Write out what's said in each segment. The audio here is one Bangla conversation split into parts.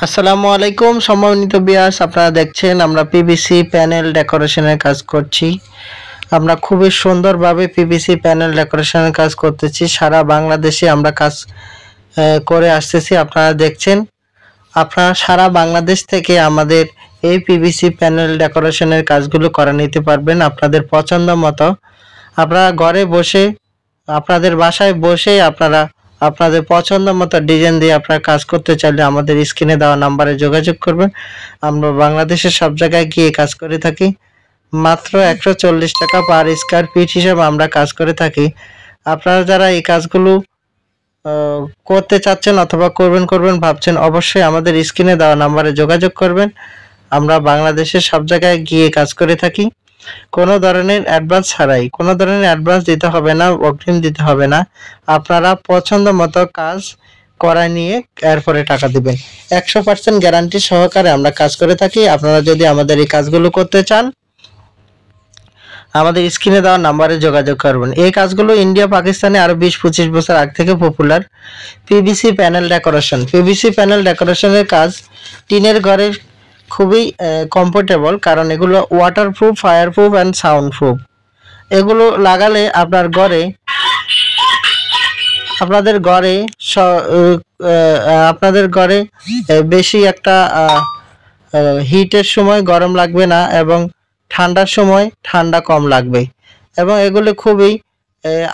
আসসালামু আলাইকুম সম্মানিত ভিউয়ার্স, আপনারা দেখছেন আমরা পিভিসি প্যানেল ডেকোরেশনের কাজ করছি। আমরা খুবই সুন্দরভাবে পিভিসি প্যানেল ডেকোরেশনের কাজ করতেছি। সারা বাংলাদেশে আমরা কাজ করে আসতেছি। আপনারা দেখছেন, আপনারা সারা বাংলাদেশ থেকে আমাদের এই পিভিসি প্যানেল ডেকোরেশনের কাজগুলো করে নিতে পারবেন আপনাদের পছন্দ মতো। আপনারা ঘরে বসে, আপনাদের বাসায় বসে আপনারা আপনাদের পছন্দ মতো ডিজাইন দিয়ে আপনারা কাজ করতে চাইলে আমাদের স্ক্রিনে দেওয়া নাম্বারে যোগাযোগ করবেন। আমরা বাংলাদেশের সব জায়গায় গিয়ে কাজ করে থাকি। মাত্র 140 টাকা পার স্কয়ার ফিট হিসেবে আমরা কাজ করে থাকি। আপনারা যারা এই কাজগুলো করতে চাচ্ছেন অথবা করবেন ভাবছেন, অবশ্যই আমাদের স্ক্রিনে দেওয়া নাম্বারে যোগাযোগ করবেন। আমরা বাংলাদেশের সব জায়গায় গিয়ে কাজ করে থাকি। কোনো ধরনের অ্যাডভান্স ছাড়াই, কোনো ধরনের অ্যাডভান্স দিতে হবে না, অগ্রিম দিতে হবে না। আপনারা পছন্দ মতো কাজ করা নিয়ে এরপরে টাকা দিবেন। 100% গ্যারান্টি সহকারে আমরা কাজ করে থাকি। আপনারা যদি আমাদের এই কাজগুলো করতে চান, আমাদের স্ক্রিনে দেওয়া নাম্বারে যোগাযোগ করবেন। এই কাজগুলো ইন্ডিয়া পাকিস্তানে আরো 20-25 বছর আগ থেকে popular. PVC panel decoration, PVC panel ডেকোরেশনের কাজ টিনের ঘরের খুবই কমফোর্টেবল, কারণ এগুলো waterproof, fireproof and sound proof. এগুলো লাগালে আপনাদের ঘরে বেশি একটা হিটের সময় গরম লাগবে না এবং ঠান্ডার সময় ঠান্ডা কম লাগবে। এবং এগুলো খুবই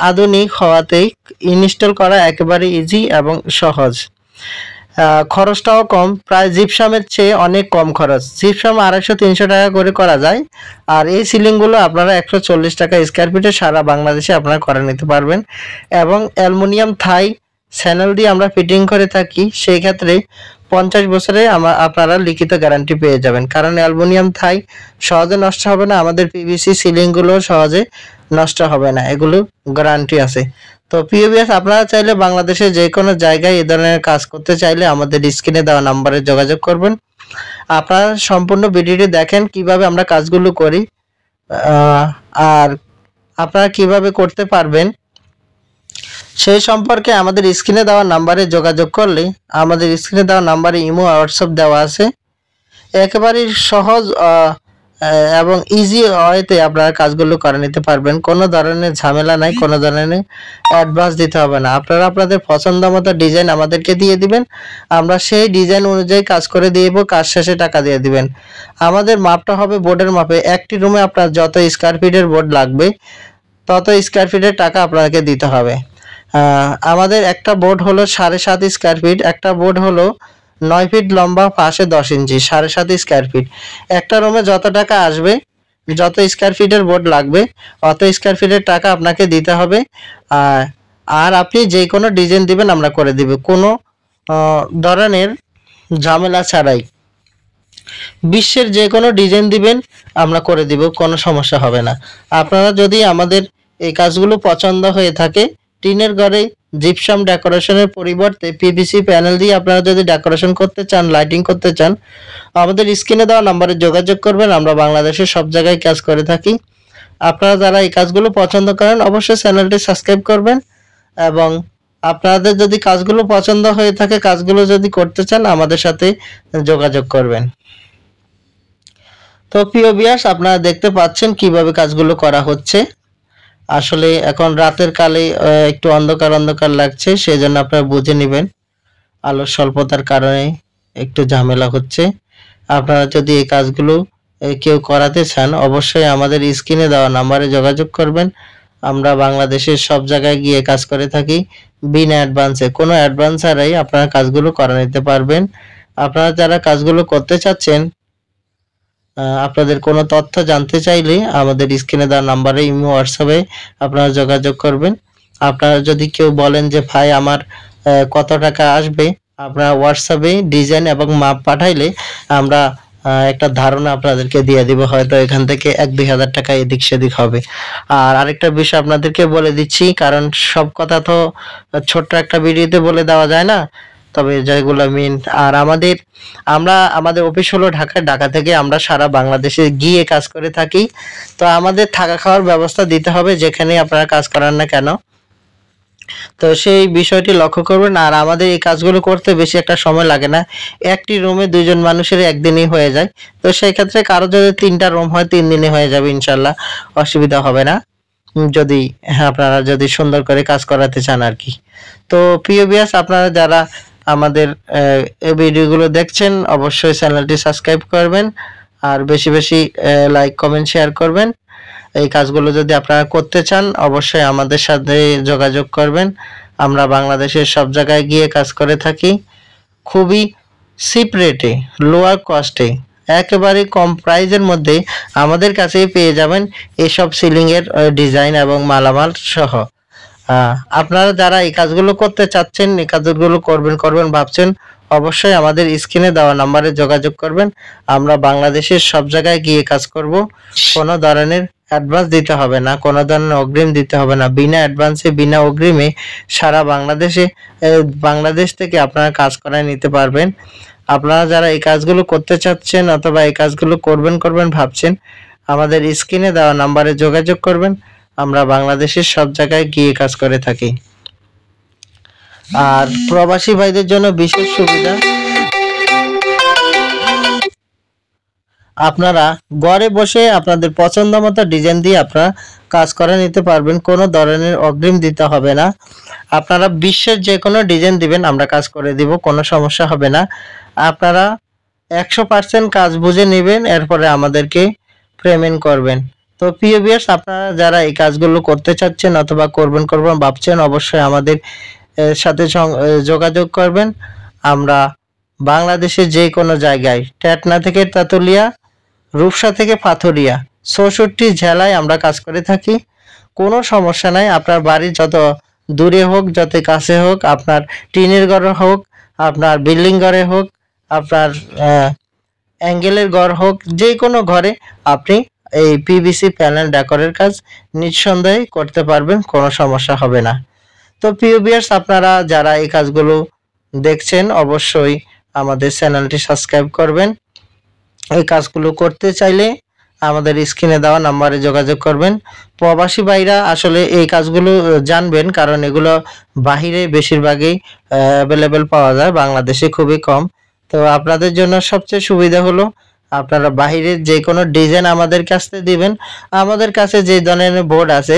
আধুনিক হওয়াতেই ইনস্টল করা একেবারে ইজি এবং সহজ। খরচটাও কম, প্রায় জিপসামের চেয়ে অনেক কম খরচ। জিপসাম 250-300 টাকা করে করা যায়। আর এই সিলিংগুলো আপনারা 140 টাকা স্কয়ার ফিটে সারা বাংলাদেশে আপনারা করে নিতে পারবেন। এবং অ্যালুমিনিয়াম থাই চ্যানেল দিয়ে আমরা ফিটিং করে থাকি। সেই ক্ষেত্রে 50 বছরে আপনারা লিখিত গ্যারান্টি পেয়ে যাবেন, কারণ অ্যালুমিনিয়াম থাই সহজে নষ্ট হবে না। আমাদের পিভিসি সিলিংগুলো সহজে নষ্ট হবে না, এগুলো গ্যারান্টি আছে। তো পিভিএস আপনারা চাইলে বাংলাদেশের যে কোনো জায়গায় এই ধরনের কাজ করতে চাইলে আমাদের স্ক্রিনে দেওয়া নাম্বারে যোগাযোগ করবেন। আপনারা সম্পূর্ণ ভিডিওটি দেখেন কিভাবে আমরা কাজগুলো করি, আর আপনারা কিভাবে করতে পারবেন সেই সম্পর্কে আমাদের স্ক্রিনে দেওয়া নাম্বারে যোগাযোগ করলে, আমাদের স্ক্রিনে দেওয়া নাম্বারে ইমো হোয়াটসঅ্যাপ দেওয়া আছে। একেবারেই সহজ এবং ইজি ওয়েতে আপনারা কাজগুলো করে নিতে পারবেন। কোনো ধরনের ঝামেলা নাই, কোনো ধরনের অ্যাডভান্স দিতে হবে না। আপনারা আপনাদের পছন্দ মতো ডিজাইন আমাদেরকে দিয়ে দিবেন, আমরা সেই ডিজাইন অনুযায়ী কাজ করে দিয়ে দেবো। কাজ শেষে টাকা দিয়ে দিবেন। আমাদের মাপটা হবে বোর্ডের মাপে। একটি রুমে আপনার যত স্কয়ার ফিটের বোর্ড লাগবে তত স্কয়ার ফিটের টাকা আপনাকে দিতে হবে। আমাদের একটা বোর্ড হলো 7.5 স্কয়ার ফিট, একটা বোর্ড হলো 9 ফিট লম্বা, পাশে 10 ইঞ্চি, 7.5 স্কয়ার ফিট। একটা রুমে যত টাকা আসবে, যত স্কয়ার ফিটের বোর্ড লাগবে অত স্কয়ার ফিটের টাকা আপনাকে দিতে হবে। আর আপনি যে কোনো ডিজাইন দিবেন আমরা করে দিব, কোনো ধরনের ঝামেলা ছাড়াই। বিশ্বের যে কোনো ডিজাইন দিবেন আমরা করে দিব, কোনো সমস্যা হবে না। আপনারা যদি আমাদের এই কাজগুলো পছন্দ হয়ে থাকে, টিনের ঘরে জিপসাম ডেকোরেশনের পরিবর্তে পিভিসি প্যানেল দিয়ে আপনারা যদি ডেকোরেশন করতে চান, লাইটিং করতে চান, আমাদের স্ক্রিনে দেওয়া নাম্বারে যোগাযোগ করবেন। আমরা বাংলাদেশের সব জায়গায় কাজ করে থাকি। আপনারা যারা এই কাজগুলো পছন্দ করেন অবশ্যই চ্যানেলটি সাবস্ক্রাইব করবেন। এবং আপনাদের যদি কাজগুলো পছন্দ হয়ে থাকে, কাজগুলো যদি করতে চান, আমাদের সাথে যোগাযোগ করবেন। তো প্রিয় ভিউয়ার্স, আপনারা দেখতে পাচ্ছেন কিভাবে কাজগুলো করা হচ্ছে। আসলে এখন রাতের কালে একটু অন্ধকার অন্ধকার লাগছে, সেই জন্য আপনারা বুঝে নেবেন, আলোর স্বল্পতার কারণে একটু ঝামেলা হচ্ছে। আপনারা যদি এই কাজগুলো কেউ করাতে চান অবশ্যই আমাদের স্ক্রিনে দেওয়া নাম্বারে যোগাযোগ করবেন। আমরা বাংলাদেশের সব জায়গায় গিয়ে কাজ করে থাকি বিনা অ্যাডভান্সে, কোনো অ্যাডভান্স ছাড়াই আপনারা কাজগুলো করে নিতে পারবেন। আপনারা যারা কাজগুলো করতে চাচ্ছেন, আপনাদের কোনো তথ্য জানতে চাইলে আমাদের স্ক্রিনে দেওয়া নাম্বারে ইমো হোয়াটসঅ্যাপে আপনারা যোগাযোগ করবেন। আপনারা যদি কেউ বলেন যে ভাই আমার কত টাকা আসবে, আপনারা হোয়াটসঅ্যাপে ডিজাইন এবং মাপ পাঠাইলে আমরা একটা ধারণা আপনাদেরকে দিয়ে দিব। হয়তো এখান থেকে 1-2 হাজার টাকা এদিক সেদিক হবে। আর আরেকটা বিষয় আপনাদেরকে বলে দিচ্ছি, কারণ সব কথা তো ছোট্ট একটা ভিডিওতে বলে দেওয়া যায় না, তবে যেগুলো মেন। আর আমাদের অফিস হলো ঢাকা থেকে আমরা সারা বাংলাদেশে গিয়ে কাজ করে থাকি। তো আমাদের থাকা খাওয়ার ব্যবস্থা দিতে হবে যেখানে আপনারা কাজ করান না কেন। তো সেই বিষয়টি লক্ষ্য করবেন। আর আমাদের এই কাজগুলো করতে বেশি একটা সময় লাগে না, একটি রুমে 2 জন মানুষের একদিনই হয়ে যায়। তো সেই ক্ষেত্রে কারো যদি 3টা রুম হয় 3 দিনে হয়ে যাবে ইনশাল্লাহ, অসুবিধা হবে না। যদি আপনারা যদি সুন্দর করে কাজ করাতে চান আর কি। তো প্রিয় ভিউয়ার্স, আপনারা যারা আমাদের এই ভিডিওগুলো দেখছেন অবশ্যই চ্যানেলটি সাবস্ক্রাইব করবেন আর বেশি বেশি লাইক কমেন্ট শেয়ার করবেন। এই কাজগুলো যদি আপনারা করতে চান অবশ্যই আমাদের সাথে যোগাযোগ করবেন। আমরা বাংলাদেশের সব জায়গায় গিয়ে কাজ করে থাকি, খুবই চিপ রেটে, লোয়ার কস্টে, একেবারে কম প্রাইজের মধ্যে আমাদের কাছেই পেয়ে যাবেন এসব সিলিংয়ের ডিজাইন এবং মালামাল সহ। আপনারা যারা এই কাজগুলো করতে চাচ্ছেন, এই কাজগুলো করবেন ভাবছেন, অবশ্যই আমাদের স্ক্রিনে দেওয়া নাম্বারে যোগাযোগ করবেন। আমরা বাংলাদেশের সব জায়গায় গিয়ে কাজ করব। কোনো ধরনের অ্যাডভান্স দিতে হবে না, কোনো ধরনের অগ্রিম দিতে হবে না। বিনা অ্যাডভান্সে বিনা অগ্রিমে সারা বাংলাদেশ থেকে আপনারা কাজ করায় নিতে পারবেন। আপনারা যারা এই কাজগুলো করতে চাচ্ছেন অথবা এই কাজগুলো করবেন ভাবছেন, আমাদের স্ক্রিনে দেওয়া নাম্বারে যোগাযোগ করবেন। আমরা বাংলাদেশের সব জায়গায় গিয়ে কাজ করে থাকি। আর প্রবাসী ভাইদের জন্য বিশেষ সুবিধা, আপনারা ঘরে বসে আপনাদের পছন্দ মতো ডিজাইন দিয়ে আপনারা কাজ করে নিতে পারবেন, কোনো ধরনের অগ্রিম দিতে হবে না। আপনারা বিশ্বের যে কোনো ডিজাইন দিবেন আমরা কাজ করে দিব, কোনো সমস্যা হবে না। আপনারা 100% কাজ বুঝে নেবেন, এরপরে আমাদেরকে পেমেন্ট করবেন। তো প্রিয় ভিউয়ার্স, আপনারা যারা এই কাজগুলো করতে চাচ্ছেন অথবা করবেন ভাবছেন অবশ্যই আমাদের সাথে যোগাযোগ করবেন। আমরা বাংলাদেশের যে কোনো জায়গায়, টেটনা থেকে তেতুলিয়া, রূপসা থেকে পাথুরিয়া, 64 জেলায় আমরা কাজ করে থাকি। কোনো সমস্যা নাই, আপনার বাড়ি যত দূরে হোক যত কাছে হোক, আপনার টিনের ঘরে হোক, আপনার বিল্ডিং ঘরে হোক, আপনার অ্যাঙ্গেলের ঘর হোক, যে কোনো ঘরে আপনি এই পিভিসি প্যানেল ডেকোরের কাজ নিঃসন্দেহে করতে পারবেন, কোনো সমস্যা হবে না। তো প্রিয় ভিউয়ার্স, আপনারা যারা এই কাজগুলো দেখছেন অবশ্যই আমাদের চ্যানেলটি সাবস্ক্রাইব করবেন। এই কাজগুলো করতে চাইলে আমাদের স্ক্রিনে দেওয়া নাম্বারে যোগাযোগ করবেন। প্রবাসী ভাইরা আসলে এই কাজগুলো জানবেন, কারণ এগুলো বাহিরে বেশিরভাগই অ্যাভেলেবেল পাওয়া যায়, বাংলাদেশে খুবই কম। তো আপনাদের জন্য সবচেয়ে সুবিধা হলো আপনারা বাহিরের যে কোনো ডিজাইন আমাদের কাছে দিবেন। আমাদের কাছে যে ধরনের বোর্ড আছে,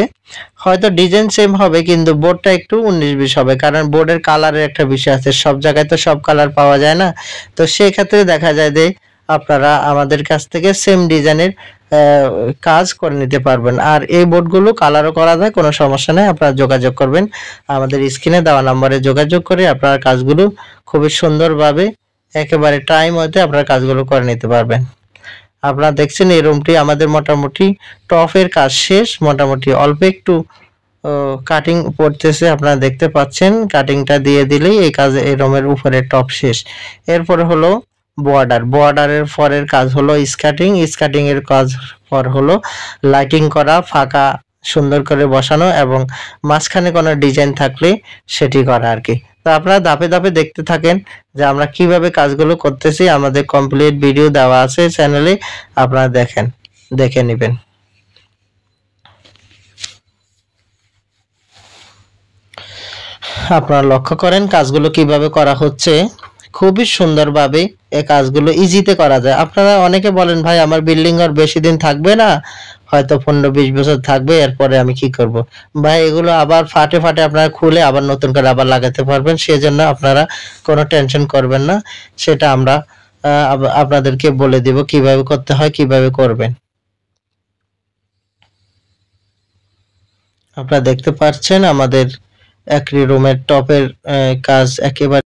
হয়তো ডিজাইন সেম হবে কিন্তু বোর্ডটা একটু 19-20 হবে, কারণ বোর্ডের কালারের একটা বিষয় আছে, সব জায়গায় তো সব কালার পাওয়া যায় না। তো সেই ক্ষেত্রে দেখা যায় যে আপনারা আমাদের কাছ থেকে সেম ডিজাইনের কাজ করে নিতে পারবেন। আর এই বোর্ডগুলো কালারও করা যায়, কোনো সমস্যা নেই। আপনারা যোগাযোগ করবেন, আমাদের স্ক্রিনে দেওয়া নম্বরে যোগাযোগ করে আপনারা কাজগুলো খুবই সুন্দরভাবে একেবারে টাইম হতে আপনারা কাজগুলো করে নিতে পারবেন। আপনারা দেখছেন এই রুমটি আমাদের মোটামুটি টপের কাজ শেষ, মোটামুটি অল্প একটু কাটিং পড়তেছে, আপনারা দেখতে পাচ্ছেন। কাটিংটা দিয়ে দিলেই এই কাজে এই রুমের উপরে টপ শেষ। এরপরে হলো বর্ডারের পরের কাজ হলো স্কার্টিং এর কাজ পর হলো লাইটিং করা, ফাঁকা সুন্দর করে বসানো এবং মাঝখানে কোনো ডিজাইন থাকলে সেটি করা আর কি। তো আপনারা ধাপে ধাপে দেখতে থাকেন যে আমরা কিভাবে কাজগুলো করতেছি। আমাদের কমপ্লিট ভিডিও দেওয়া আছে চ্যানেলে, আপনারা দেখে নেবেন। আপনারা লক্ষ্য করেন কাজগুলো কিভাবে করা হচ্ছে, খুবই সুন্দরভাবে এই কাজগুলো ইজিতে করা যায়। আপনারা অনেকে বলেন ভাই আমার বিল্ডিং আর বেশি দিন থাকবে না, হয়তো 15-20 বছর থাকবে, এরপরে আমি কি করব। ভাই এগুলো আবার ফাটে আপনারা খুলে আবার নতুন করে আবার লাগাতে পারবেন, সেজন্য আপনারা কোনো টেনশন করবেন না। সেটা আমরা আপনাদেরকে বলে দিব কিভাবে করতে হয়, কিভাবে করবেন। আপনারা দেখতে পাচ্ছেন আমাদের একটি রুমের টপের কাজ একেবারে